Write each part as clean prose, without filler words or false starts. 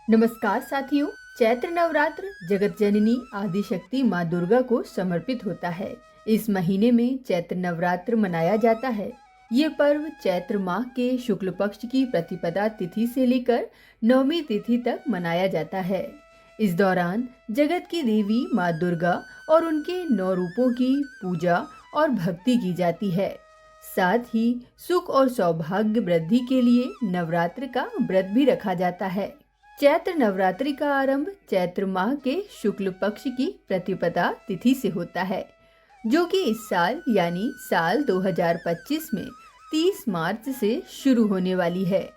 नमस्कार साथियों। चैत्र नवरात्र जगत जननी आदिशक्ति माँ दुर्गा को समर्पित होता है। इस महीने में चैत्र नवरात्र मनाया जाता है। ये पर्व चैत्र माह के शुक्ल पक्ष की प्रतिपदा तिथि से लेकर नवमी तिथि तक मनाया जाता है। इस दौरान जगत की देवी माँ दुर्गा और उनके 9 रूपों की पूजा और भक्ति की जाती है। साथ ही सुख और सौभाग्य वृद्धि के लिए नवरात्र का व्रत भी रखा जाता है। चैत्र नवरात्रि का आरंभ चैत्र माह के शुक्ल पक्ष की प्रतिपदा तिथि से होता है, जो कि इस साल यानी साल 2025 में 30 मार्च से शुरू होने वाली है।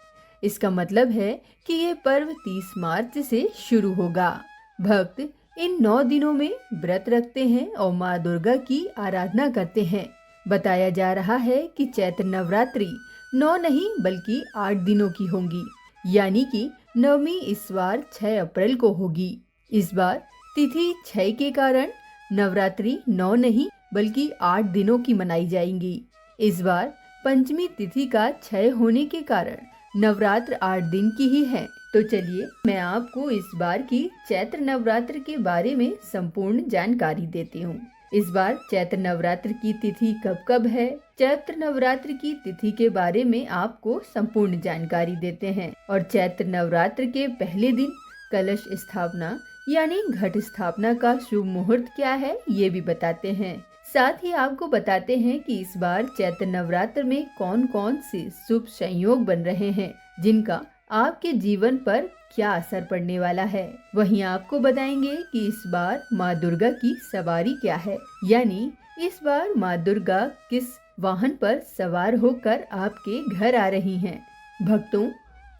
इसका मतलब है कि ये पर्व 30 मार्च से शुरू होगा। भक्त इन 9 दिनों में व्रत रखते हैं और माँ दुर्गा की आराधना करते हैं। बताया जा रहा है कि चैत्र नवरात्रि 9 नहीं बल्कि 8 दिनों की होंगी, यानी कि नवमी इस बार 6 अप्रैल को होगी। इस बार तिथि 6 के कारण नवरात्रि 9 नहीं बल्कि 8 दिनों की मनाई जाएंगी। इस बार पंचमी तिथि का 6 होने के कारण नवरात्र 8 दिन की ही है। तो चलिए मैं आपको इस बार की चैत्र नवरात्र के बारे में संपूर्ण जानकारी देती हूँ। इस बार चैत्र नवरात्र की तिथि कब कब है? चैत्र नवरात्र की तिथि के बारे में आपको संपूर्ण जानकारी देते हैं। और चैत्र नवरात्र के पहले दिन कलश स्थापना यानी घट स्थापना का शुभ मुहूर्त क्या है, ये भी बताते हैं। साथ ही आपको बताते हैं कि इस बार चैत्र नवरात्र में कौन कौन से शुभ संयोग बन रहे हैं, जिनका आपके जीवन पर क्या असर पड़ने वाला है। वहीं आपको बताएंगे कि इस बार माँ दुर्गा की सवारी क्या है, यानी इस बार माँ दुर्गा किस वाहन पर सवार होकर आपके घर आ रही हैं। भक्तों,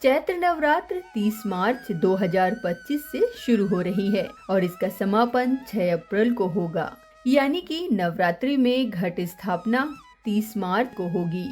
चैत्र नवरात्र 30 मार्च 2025 से शुरू हो रही है और इसका समापन 6 अप्रैल को होगा, यानी कि नवरात्रि में घट स्थापना 30 मार्च को होगी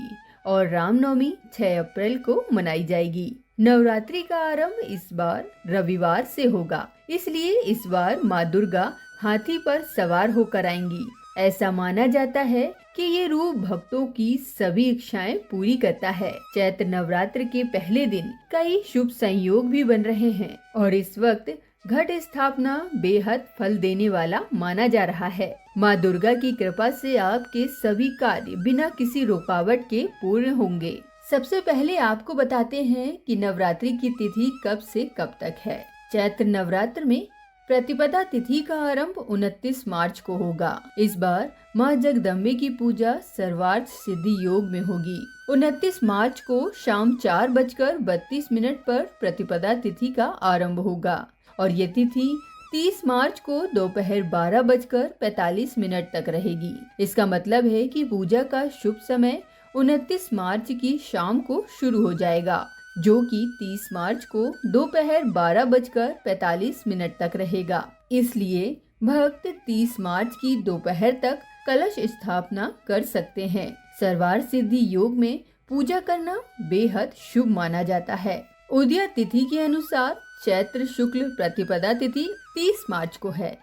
और रामनवमी 6 अप्रैल को मनाई जाएगी। नवरात्रि का आरंभ इस बार रविवार से होगा, इसलिए इस बार माँ दुर्गा हाथी पर सवार होकर आएंगी। ऐसा माना जाता है कि ये रूप भक्तों की सभी इच्छाएं पूरी करता है। चैत्र नवरात्र के पहले दिन कई शुभ संयोग भी बन रहे हैं और इस वक्त घट स्थापना बेहद फल देने वाला माना जा रहा है। माँ दुर्गा की कृपा से आपके सभी कार्य बिना किसी रुकावट के पूर्ण होंगे। सबसे पहले आपको बताते हैं कि नवरात्रि की तिथि कब से कब तक है। चैत्र नवरात्र में प्रतिपदा तिथि का आरंभ 29 मार्च को होगा। इस बार माँ जगदम्बे की पूजा सर्वार्थ सिद्धि योग में होगी। 29 मार्च को शाम 4:32 पर प्रतिपदा तिथि का आरंभ होगा और ये तिथि 30 मार्च को दोपहर 12:45 तक रहेगी। इसका मतलब है कि पूजा का शुभ समय 29 मार्च की शाम को शुरू हो जाएगा, जो कि 30 मार्च को दोपहर 12:45 तक रहेगा। इसलिए भक्त 30 मार्च की दोपहर तक कलश स्थापना कर सकते हैं। सर्वार्थ सिद्धि योग में पूजा करना बेहद शुभ माना जाता है। उदय तिथि के अनुसार चैत्र शुक्ल प्रतिपदा तिथि 30 मार्च को है,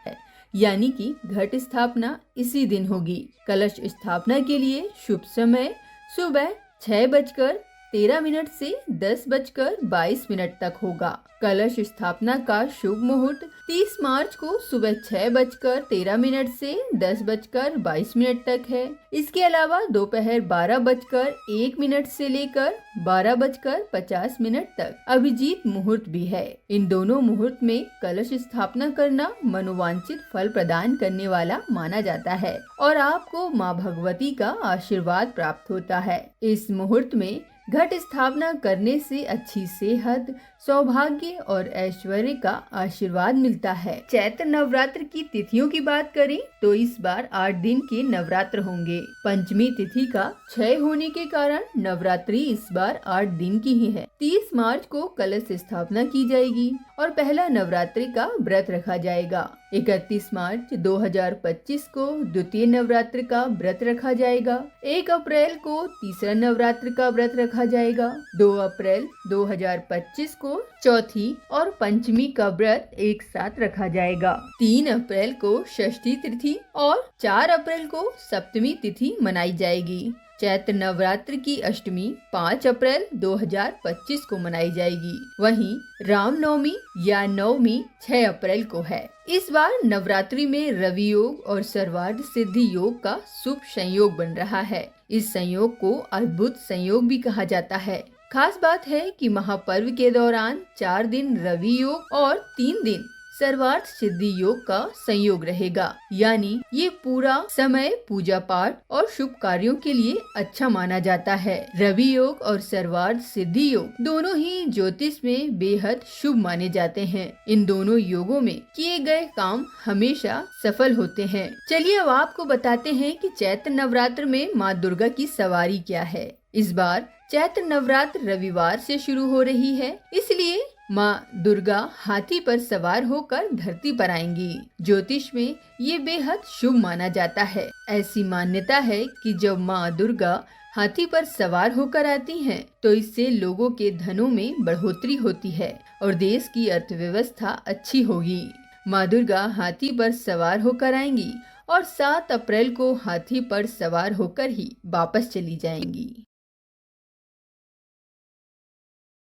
यानी कि घट स्थापना इसी दिन होगी। कलश स्थापना के लिए शुभ समय सुबह 6:13 से 10:22 तक होगा। कलश स्थापना का शुभ मुहूर्त 30 मार्च को सुबह 6:13 से 10:22 तक है। इसके अलावा दोपहर 12:01 से लेकर 12:50 तक अभिजीत मुहूर्त भी है। इन दोनों मुहूर्त में कलश स्थापना करना मनोवांछित फल प्रदान करने वाला माना जाता है और आपको माँ भगवती का आशीर्वाद प्राप्त होता है। इस मुहूर्त में घट स्थापना करने से अच्छी सेहत, सौभाग्य और ऐश्वर्य का आशीर्वाद मिलता है। चैत्र नवरात्र की तिथियों की बात करें तो इस बार 8 दिन के नवरात्र होंगे। पंचमी तिथि का 6 होने के कारण नवरात्रि इस बार 8 दिन की ही है। 30 मार्च को कलश स्थापना की जाएगी और पहला नवरात्रि का व्रत रखा जाएगा। 31 मार्च 2025 को द्वितीय नवरात्र का व्रत रखा जाएगा। 1 अप्रैल को तीसरा नवरात्र का व्रत रखा जाएगा। 2 अप्रैल 2025 को चौथी और पंचमी का व्रत एक साथ रखा जाएगा। 3 अप्रैल को षष्ठी तिथि और 4 अप्रैल को सप्तमी तिथि मनाई जाएगी। चैत्र नवरात्र की अष्टमी 5 अप्रैल 2025 को मनाई जाएगी। वहीं रामनवमी या नवमी 6 अप्रैल को है। इस बार नवरात्रि में रवि योग और सर्वार्थ सिद्धि योग का शुभ संयोग बन रहा है। इस संयोग को अद्भुत संयोग भी कहा जाता है। खास बात है कि महापर्व के दौरान 4 दिन रवि योग और 3 दिन सर्वार्थ सिद्धि योग का संयोग रहेगा, यानी ये पूरा समय पूजा पाठ और शुभ कार्यों के लिए अच्छा माना जाता है। रवि योग और सर्वार्थ सिद्धि योग दोनों ही ज्योतिष में बेहद शुभ माने जाते हैं। इन दोनों योगों में किए गए काम हमेशा सफल होते हैं। चलिए अब आपको बताते हैं कि चैत्र नवरात्र में माँ दुर्गा की सवारी क्या है। इस बार चैत्र नवरात्र रविवार से शुरू हो रही है, इसलिए माँ दुर्गा हाथी पर सवार होकर धरती पर आएंगी। ज्योतिष में ये बेहद शुभ माना जाता है। ऐसी मान्यता है कि जब माँ दुर्गा हाथी पर सवार होकर आती हैं, तो इससे लोगों के धनों में बढ़ोतरी होती है और देश की अर्थव्यवस्था अच्छी होगी। माँ दुर्गा हाथी पर सवार होकर आएंगी और 7 अप्रैल को हाथी पर सवार होकर ही वापस चली जाएंगी।